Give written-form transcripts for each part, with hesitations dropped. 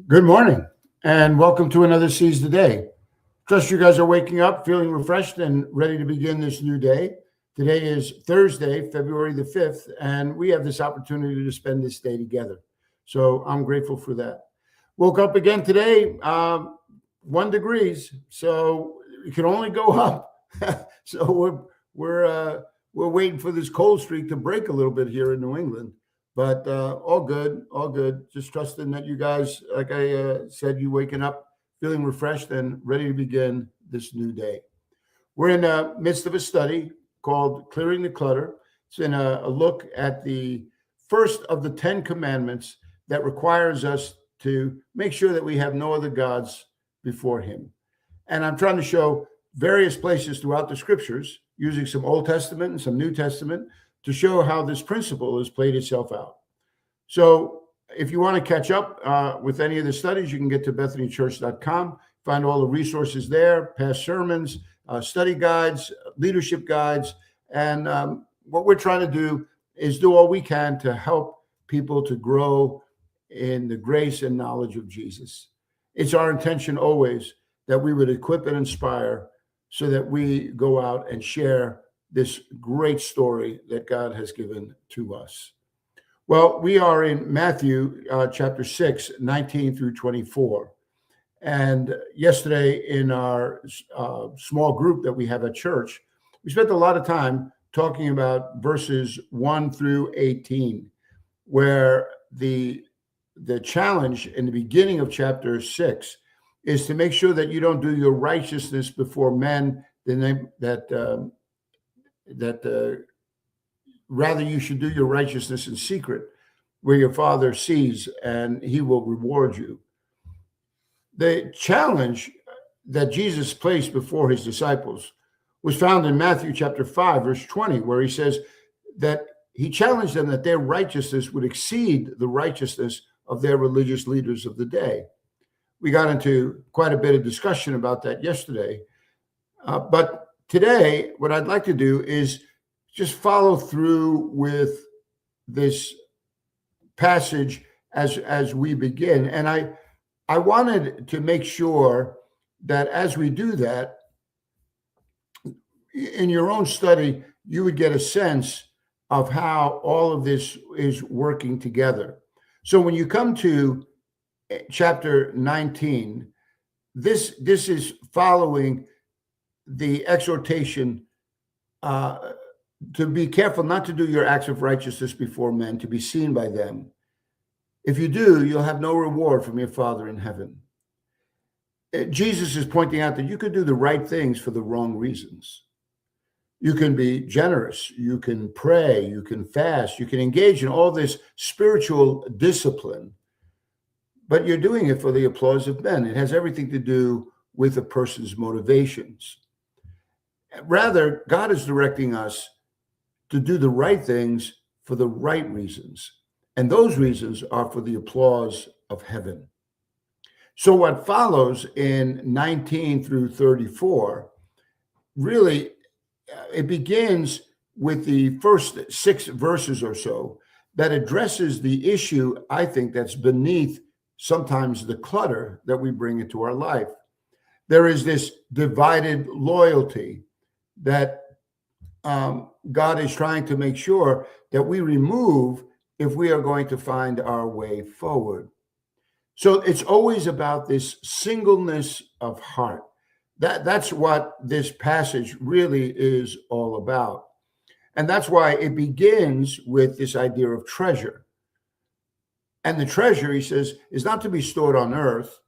Good morning, and welcome to another Seize the Day. Trust you guys are waking up, feeling refreshed, and ready to begin this new day. Today is Thursday, February the 5th, and we have this opportunity to spend this day together. So I'm grateful for that. Woke up again today, 1 degree, so it can only go up. So we're waiting for this cold streak to break a little bit here in New England. But all good, all good. Just trusting that you guys, like I said, you waking up feeling refreshed and ready to begin this new day. We're in the midst of a study called Clearing the Clutter. It's in a look at the first of the 10 commandments that requires us to make sure that we have no other gods before him. And I'm trying to show various places throughout the scriptures, using some Old Testament and some New Testament, to show how this principle has played itself out. So if you want to catch up with any of the studies, you can get to bethanychurch.com, find all the resources there, past sermons, study guides, leadership guides. And what we're trying to do is do all we can to help people to grow in the grace and knowledge of Jesus. It's our intention always that we would equip and inspire so that we go out and share this great story that God has given to us. Well, we are in Matthew chapter 6, 19 through 24. And yesterday in our small group that we have at church, we spent a lot of time talking about verses 1 through 18, where the challenge in the beginning of chapter 6 is to make sure that you don't do your righteousness before men, rather you should do your righteousness in secret, where your Father sees, and he will reward you. The challenge that Jesus placed before his disciples was found in Matthew chapter 5, verse 20, where he says that he challenged them that their righteousness would exceed the righteousness of their religious leaders of the day. We got into quite a bit of discussion about that yesterday, but today, what I'd like to do is just follow through with this passage as we begin. And I wanted to make sure that as we do that, in your own study, you would get a sense of how all of this is working together. So when you come to chapter 19, this is following the exhortation to be careful not to do your acts of righteousness before men, to be seen by them. If you do, you'll have no reward from your Father in heaven. Jesus is pointing out that you could do the right things for the wrong reasons. You can be generous, you can pray, you can fast, you can engage in all this spiritual discipline, but you're doing it for the applause of men. It has everything to do with a person's motivations. Rather, God is directing us to do the right things for the right reasons. And those reasons are for the applause of heaven. So what follows in 19 through 34, really, it begins with the first 6 verses or so that addresses the issue, I think, that's beneath sometimes the clutter that we bring into our life. There is this divided loyalty that God is trying to make sure that we remove if we are going to find our way forward. So it's always about this singleness of heart. That's what this passage really is all about. And that's why it begins with this idea of treasure. And the treasure, he says, is not to be stored on earth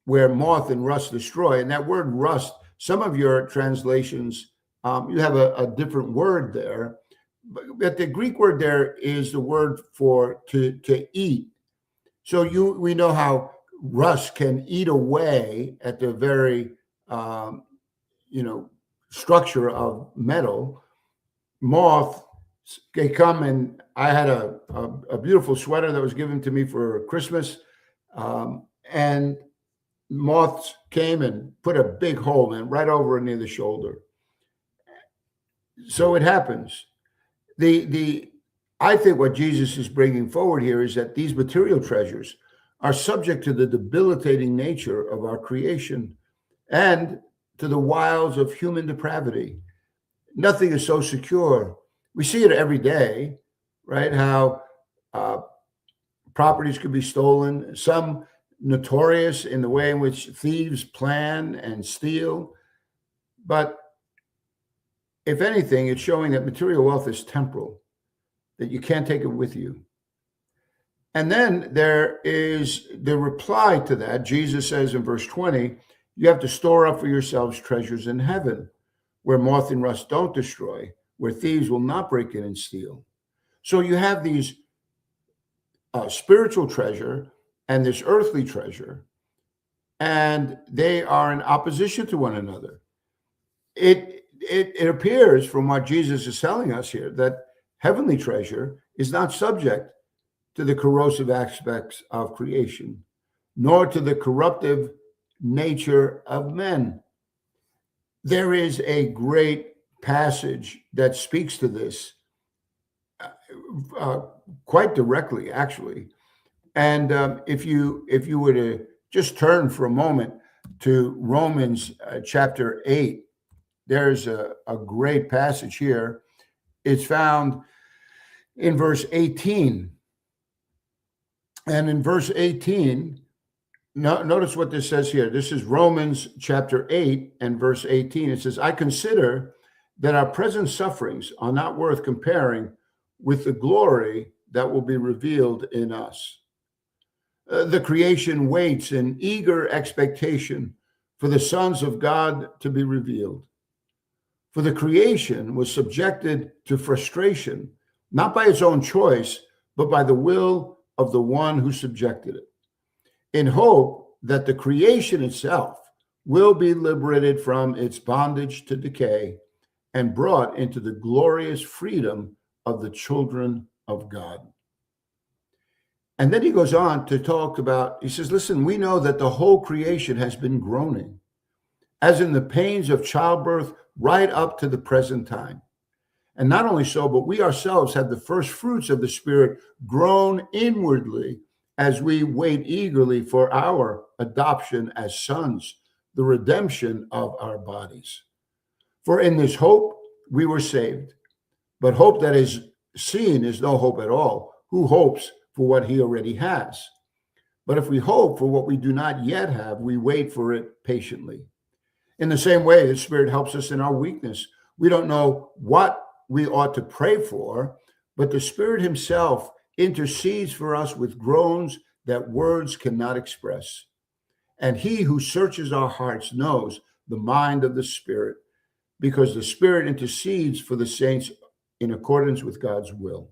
where moth and rust destroy. And that word rust, some of your translations, you have a different word there, but the Greek word there is the word for to eat. So we know how rust can eat away at the very, um, structure of metal. Moth, they come, and I had a beautiful sweater that was given to me for Christmas, and moths came and put a big hole in right over near the shoulder. So it happens. The I think what Jesus is bringing forward here is that these material treasures are subject to the debilitating nature of our creation and to the wiles of human depravity. Nothing is so secure. We see it every day, right? How uh, properties could be stolen, some notorious in the way in which thieves plan and steal. But if anything, it's showing that material wealth is temporal, that you can't take it with you. And then there is the reply to that. Jesus says in verse 20, you have to store up for yourselves treasures in heaven, where moth and rust don't destroy, where thieves will not break in and steal. So you have these spiritual treasure and this earthly treasure, and they are in opposition to one another. It appears from what Jesus is telling us here that heavenly treasure is not subject to the corrosive aspects of creation, nor to the corruptive nature of men. There is a great passage that speaks to this quite directly, actually. And if you were to just turn for a moment to Romans chapter 8, there's a great passage here. It's found in verse 18. And in verse 18, notice what this says here. This is Romans chapter 8 and verse 18. It says, I consider that our present sufferings are not worth comparing with the glory that will be revealed in us. The creation waits in eager expectation for the sons of God to be revealed. For the creation was subjected to frustration, not by its own choice, but by the will of the one who subjected it, in hope that the creation itself will be liberated from its bondage to decay and brought into the glorious freedom of the children of God. And then he goes on to talk about, he says, listen, we know that the whole creation has been groaning, as in the pains of childbirth, right up to the present time. And not only so, but we ourselves have the first fruits of the Spirit grown inwardly as we wait eagerly for our adoption as sons, the redemption of our bodies. For in this hope we were saved. But hope that is seen is no hope at all. Who hopes for what he already has? But if we hope for what we do not yet have, we wait for it patiently. In the same way, the Spirit helps us in our weakness. We don't know what we ought to pray for, but the Spirit himself intercedes for us with groans that words cannot express. And he who searches our hearts knows the mind of the Spirit, because the Spirit intercedes for the saints in accordance with God's will.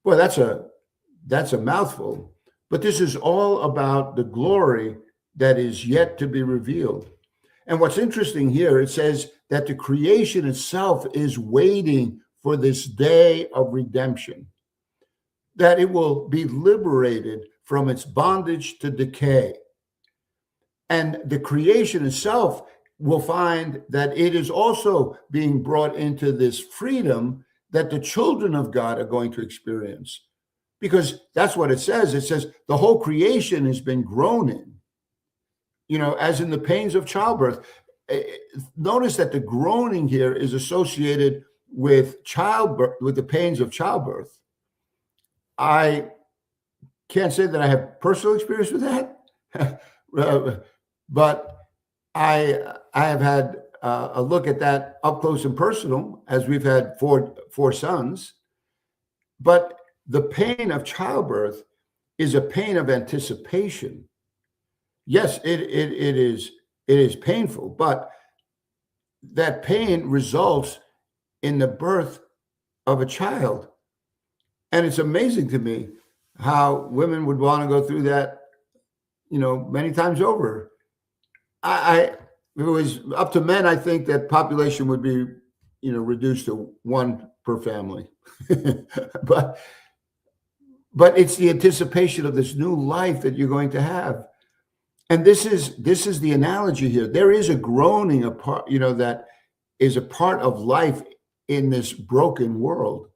Boy, that's a mouthful, but this is all about the glory that is yet to be revealed. And what's interesting here, it says that the creation itself is waiting for this day of redemption, that it will be liberated from its bondage to decay. And the creation itself will find that it is also being brought into this freedom that the children of God are going to experience. Because that's what it says. It says the whole creation has been groaning, as in the pains of childbirth. Notice that the groaning here is associated with childbirth, with the pains of childbirth. I can't say that I have personal experience with that, but I have had a look at that up close and personal, as we've had four sons. But the pain of childbirth is a pain of anticipation. Yes, it is painful, but that pain results in the birth of a child. And it's amazing to me how women would want to go through that, many times over. If it was up to men, I think that population would be, reduced to one per family. but but it's the anticipation of this new life that you're going to have. And this is the analogy here. There is a groaning apart, that is a part of life in this broken world.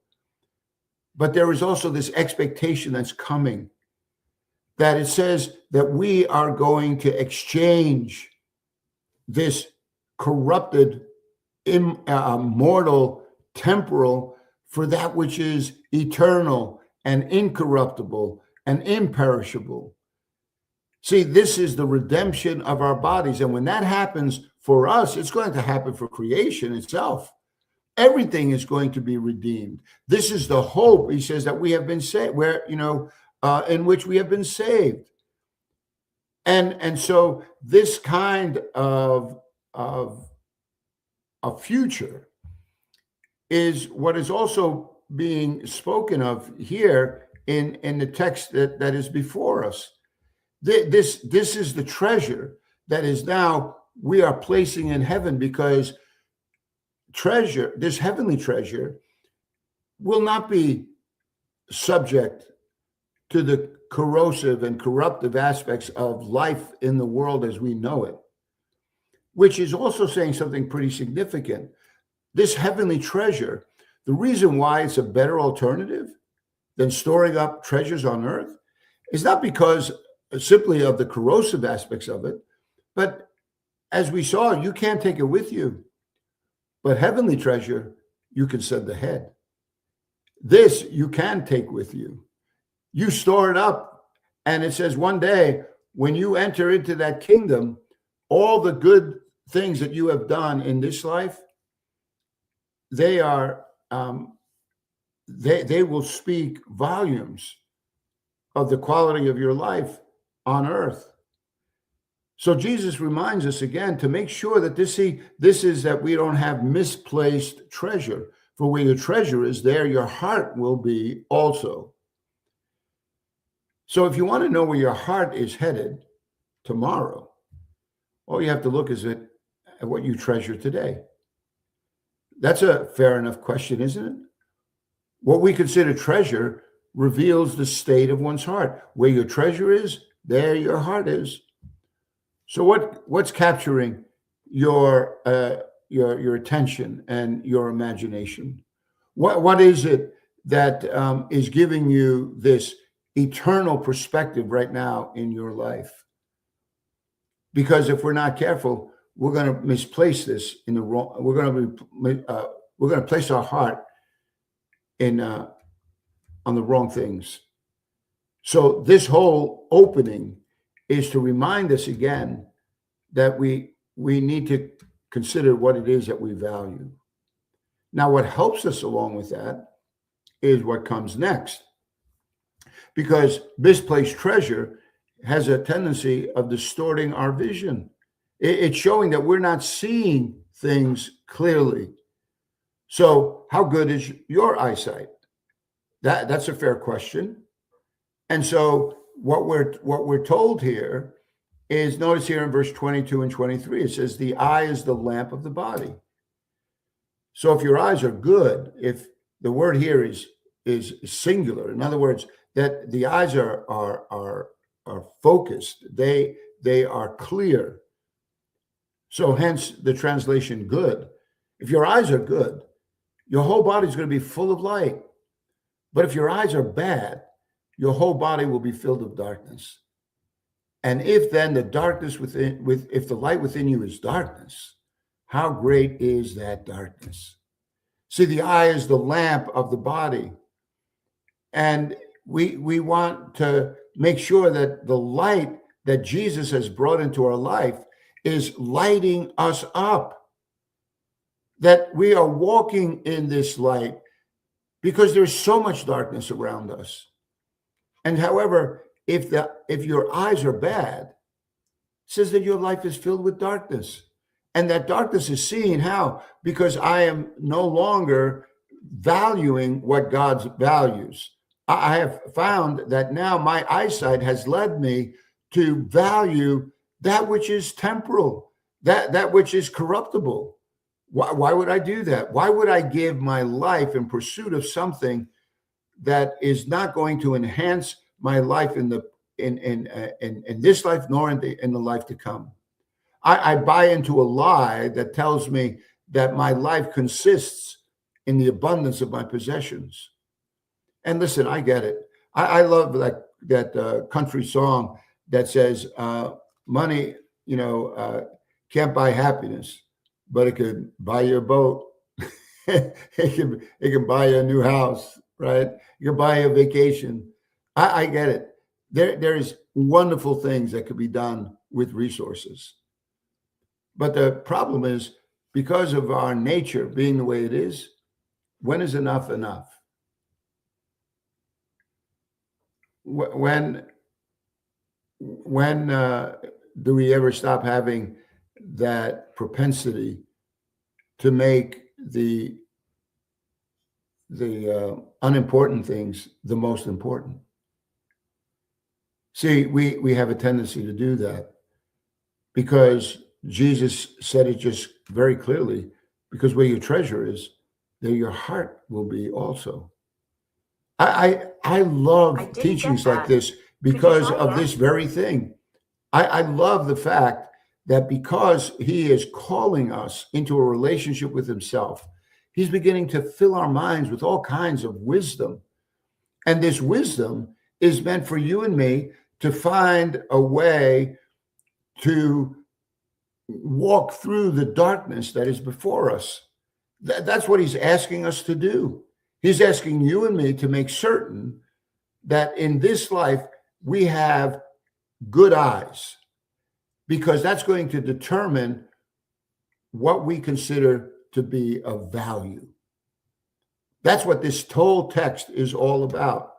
But there is also this expectation that's coming, that it says that we are going to exchange this corrupted, mortal, temporal, for that which is eternal and incorruptible and imperishable. See, this is the redemption of our bodies. And when that happens for us, it's going to happen for creation itself. Everything is going to be redeemed. This is the hope, he says, that we have been saved, in which we have been saved. And so this kind of a future is what is also being spoken of here in the text that is before us. This is the treasure that is now we are placing in heaven, because this heavenly treasure, will not be subject to the corrosive and corruptive aspects of life in the world as we know it, which is also saying something pretty significant. This heavenly treasure, the reason why it's a better alternative than storing up treasures on earth is not because simply of the corrosive aspects of it, but as we saw, you can't take it with you. But heavenly treasure, you can send ahead. This you can take with you. You store it up. And it says one day, when you enter into that kingdom, all the good things that you have done in this life, they are they will speak volumes of the quality of your life on earth. So Jesus reminds us again to make sure that this is that we don't have misplaced treasure. For where your treasure is, there your heart will be also. So if you want to know where your heart is headed tomorrow, all you have to look is at what you treasure today. That's a fair enough question, isn't it? What we consider treasure reveals the state of one's heart. Where your treasure is, there your heart is. So what's capturing your attention and your imagination? What is it that is giving you this eternal perspective right now in your life? Because if we're not careful, we're going to misplace this in the wrong. We're going to place our heart in on the wrong things. So this whole opening is to remind us again that we need to consider what it is that we value. Now, what helps us along with that is what comes next, because misplaced treasure has a tendency of distorting our vision. It's showing that we're not seeing things clearly. So how good is your eyesight? That's a fair question. And so what we're told here is, notice here in verse 22 and 23, it says the eye is the lamp of the body. So if your eyes are good, if the word here is singular, in other words, that the eyes are focused, they are clear. So hence the translation good. If your eyes are good, your whole body is going to be full of light. But if your eyes are bad, your whole body will be filled with darkness. And if then the darkness if the light within you is darkness, how great is that darkness? See, the eye is the lamp of the body. And we want to make sure that the light that Jesus has brought into our life is lighting us up, that we are walking in this light, because there's so much darkness around us. And however, if your eyes are bad, it says that your life is filled with darkness. And that darkness is seen how? Because I am no longer valuing what God values. I have found that now my eyesight has led me to value that which is temporal, that which is corruptible. Why would I do that? Why would I give my life in pursuit of something that is not going to enhance my life in this life, nor in the life to come? I buy into a lie that tells me that my life consists in the abundance of my possessions. And listen, I get it. I love that country song that says, money, can't buy happiness, but it could buy you a boat. it can buy you a new house, right? You can buy you a vacation. I get it. There's wonderful things that could be done with resources. But the problem is, because of our nature being the way it is, when is enough enough? When do we ever stop having that propensity to make the unimportant things the most important? See, we have a tendency to do that because Jesus said it just very clearly, because where your treasure is, there your heart will be also. I love teachings like this because of this very thing. I love the fact that because he is calling us into a relationship with himself, he's beginning to fill our minds with all kinds of wisdom. And this wisdom is meant for you and me to find a way to walk through the darkness that is before us. That's what he's asking us to do. He's asking you and me to make certain that in this life we have good eyes, because that's going to determine what we consider to be of value. That's what this whole text is all about.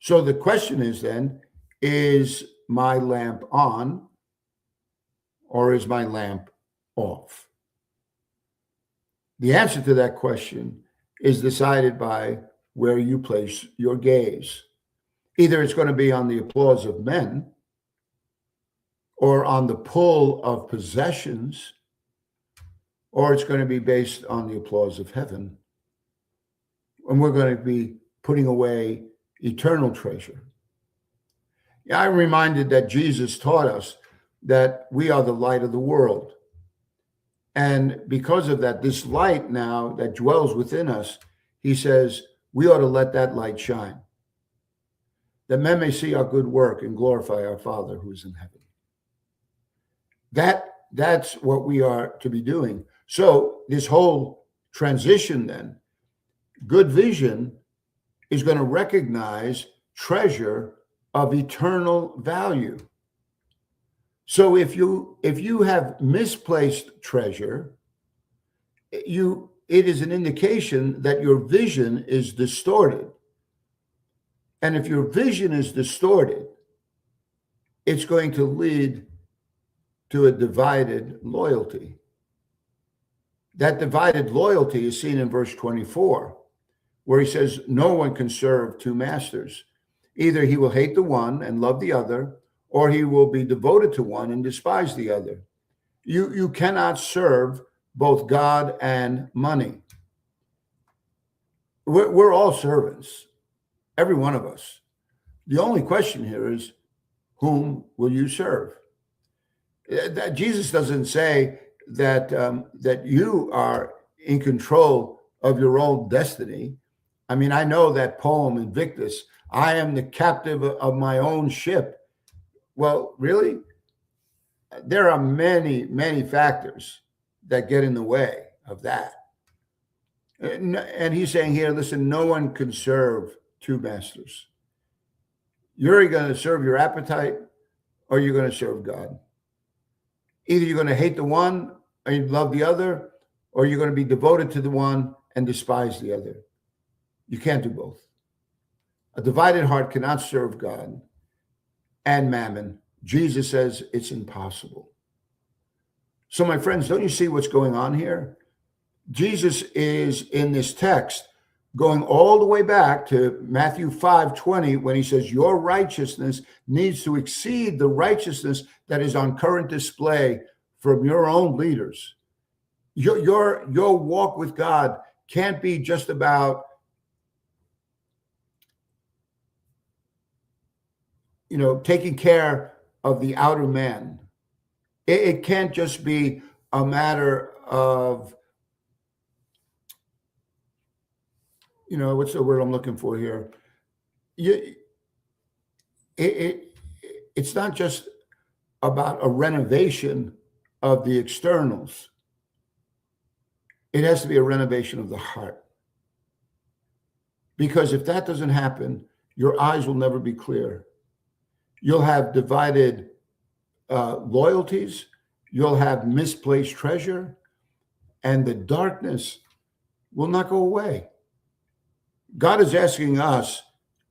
So the question is then, is my lamp on or is my lamp off? The answer to that question is decided by where you place your gaze. Either it's going to be on the applause of men or on the pull of possessions, or it's going to be based on the applause of heaven. And we're going to be putting away eternal treasure. I'm reminded that Jesus taught us that we are the light of the world. And because of that, this light now that dwells within us, he says, we ought to let that light shine, that men may see our good work and glorify our Father who is in heaven. That's what we are to be doing. So this whole transition then, good vision is going to recognize treasure of eternal value. So if you have misplaced treasure, it is an indication that your vision is distorted. And if your vision is distorted, it's going to lead to a divided loyalty. That divided loyalty is seen in verse 24, where he says, no one can serve two masters. Either he will hate the one and love the other, or he will be devoted to one and despise the other. You cannot serve both God and money. We're all servants, every one of us. The only question here is, whom will you serve? Jesus doesn't say that you are in control of your own destiny. I mean, I know that poem Invictus, I am the captive of my own ship. Well, really? There are many, many factors that get in the way of that. And he's saying here, listen, no one can serve two masters. You're going to serve your appetite or you're going to serve God. Either you're going to hate the one and love the other, or you're going to be devoted to the one and despise the other. You can't do both. A divided heart cannot serve God and mammon. Jesus says it's impossible. So my friends, don't you see what's going on here? Jesus is in this text going all the way back to Matthew 5:20, when he says, your righteousness needs to exceed the righteousness that is on current display from your own leaders. Your walk with God can't be just about, taking care of the outer man. It can't just be a matter of, what's the word I'm looking for here? It's not just about a renovation of the externals. It has to be a renovation of the heart. Because if that doesn't happen, your eyes will never be clear. You'll have divided loyalties. You'll have misplaced treasure. And the darkness will not go away. God is asking us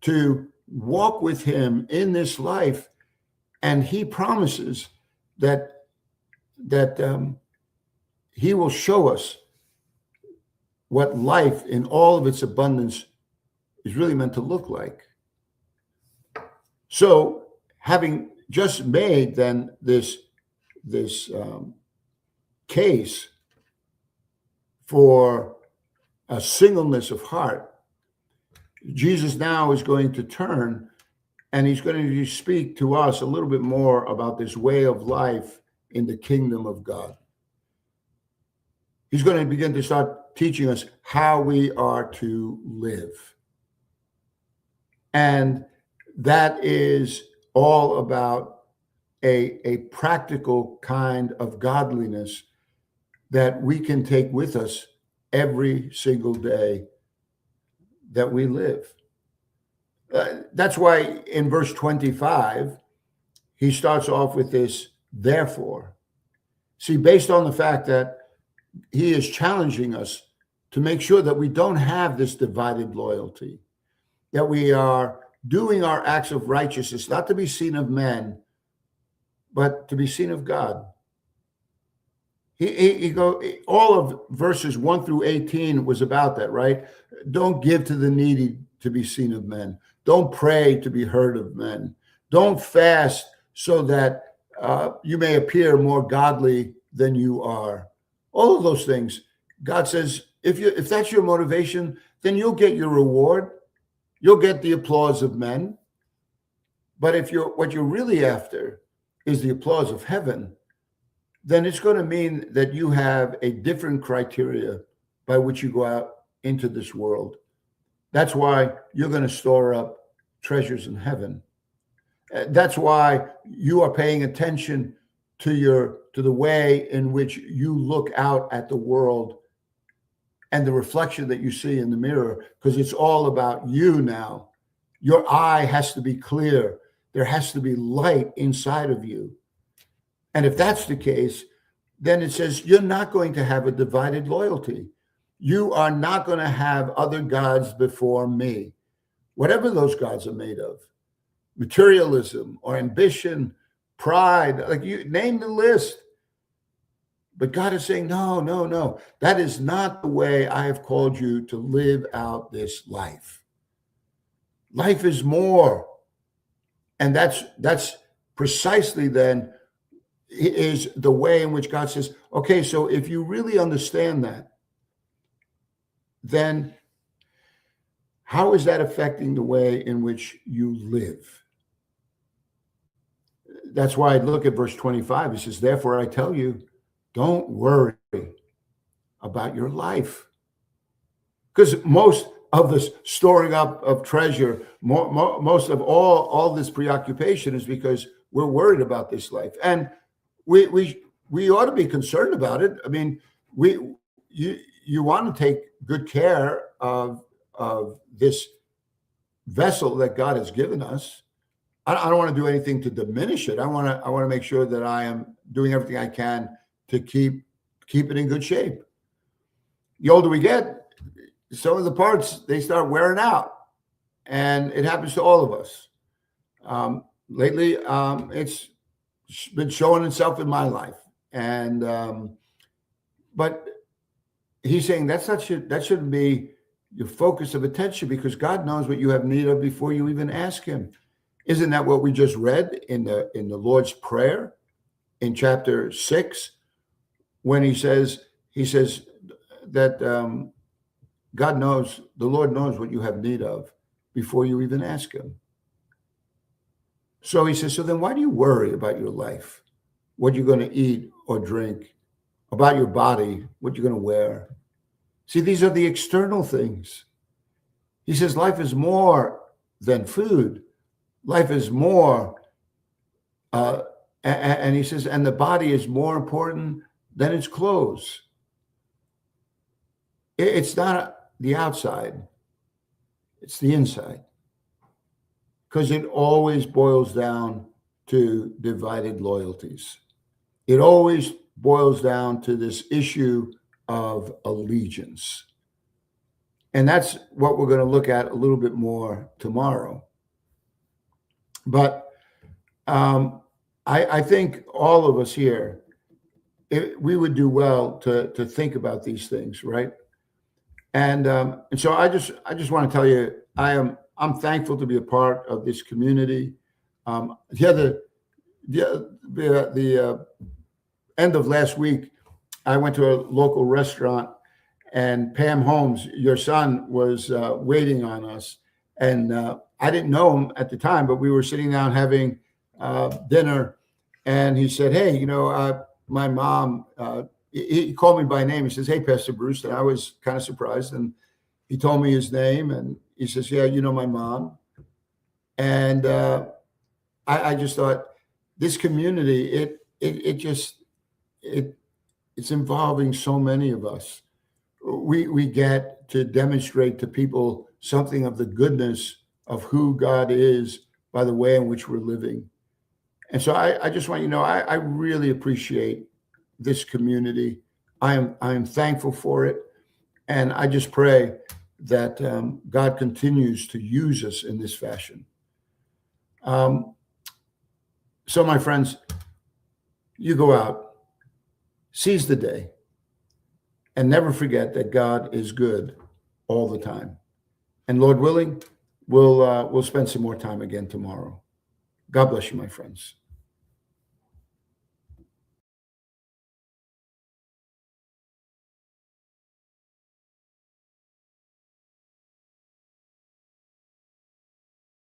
to walk with him in this life. And he promises that he will show us what life in all of its abundance is really meant to look like. So, having just made then this case for a singleness of heart, Jesus now is going to turn and he's going to speak to us a little bit more about this way of life in the kingdom of God. He's going to begin to start teaching us how we are to live. And that is all about a practical kind of godliness that we can take with us every single day that we live. That's why in verse 25, he starts off with this, therefore. See, based on the fact that he is challenging us to make sure that we don't have this divided loyalty, that we are doing our acts of righteousness, not to be seen of men, but to be seen of God. All of verses 1 through 18 was about that, right? Don't give to the needy to be seen of men. Don't pray to be heard of men. Don't fast so that you may appear more godly than you are. All of those things. God says, if that's your motivation, then you'll get your reward. You'll get the applause of men. But if what you're really after is the applause of heaven, then it's going to mean that you have a different criteria by which you go out into this world. That's why you're going to store up treasures in heaven. That's why you are paying attention to the way in which you look out at the world and the reflection that you see in the mirror, because it's all about you now. Your eye has to be clear. There has to be light inside of you. And if that's the case, then it says you're not going to have a divided loyalty. You are not going to have other gods before me, whatever those gods are made of. Materialism or ambition, pride, like you name the list. But God is saying, no. That is not the way I have called you to live out this life. Life is more. And that's precisely then is the way in which God says, okay, so if you really understand that, then how is that affecting the way in which you live? That's why I look at verse 25. It says, therefore I tell you, don't worry about your life. Because most of this storing up of treasure, most of all this preoccupation is because we're worried about this life. And we ought to be concerned about it. I mean, you want to take good care of this vessel that God has given us. I don't want to do anything to diminish it. I want to make sure that I am doing everything I can to keep it in good shape. The older we get, some of the parts, they start wearing out, and it happens to all of us. Lately, it's been showing itself in my life, and but he's saying that shouldn't be your focus of attention, because God knows what you have need of before you even ask him. Isn't that what we just read in the Lord's Prayer in chapter 6, when he says that God knows, the Lord knows what you have need of before you even ask him. So he says, so then why do you worry about your life, what you're going to eat or drink, about your body, what you're going to wear? See, these are the external things. He says life is more than food. Life is more, and he says, and the body is more important than its clothes. It's not the outside, it's the inside. Because it always boils down to divided loyalties. It always boils down to this issue of allegiance. And that's what we're going to look at a little bit more tomorrow. But I think all of us here, we would do well to think about these things, right? And so I just want to tell you, I'm thankful to be a part of this community. The end of last week, I went to a local restaurant, and Pam Holmes, your son, was waiting on us. And I didn't know him at the time, but we were sitting down having dinner, and he said, hey, my mom, he called me by name. He says, hey, Pastor Bruce. And I was kind of surprised. And he told me his name, and he says, yeah, my mom. And I just thought, this community, it's involving so many of us. We get to demonstrate to people something of the goodness of who God is by the way in which we're living. And so I just want you to know, I really appreciate this community. I am thankful for it. And I just pray that God continues to use us in this fashion. So my friends, you go out, seize the day, and never forget that God is good all the time. And Lord willing, we'll spend some more time again tomorrow. God bless you, my friends.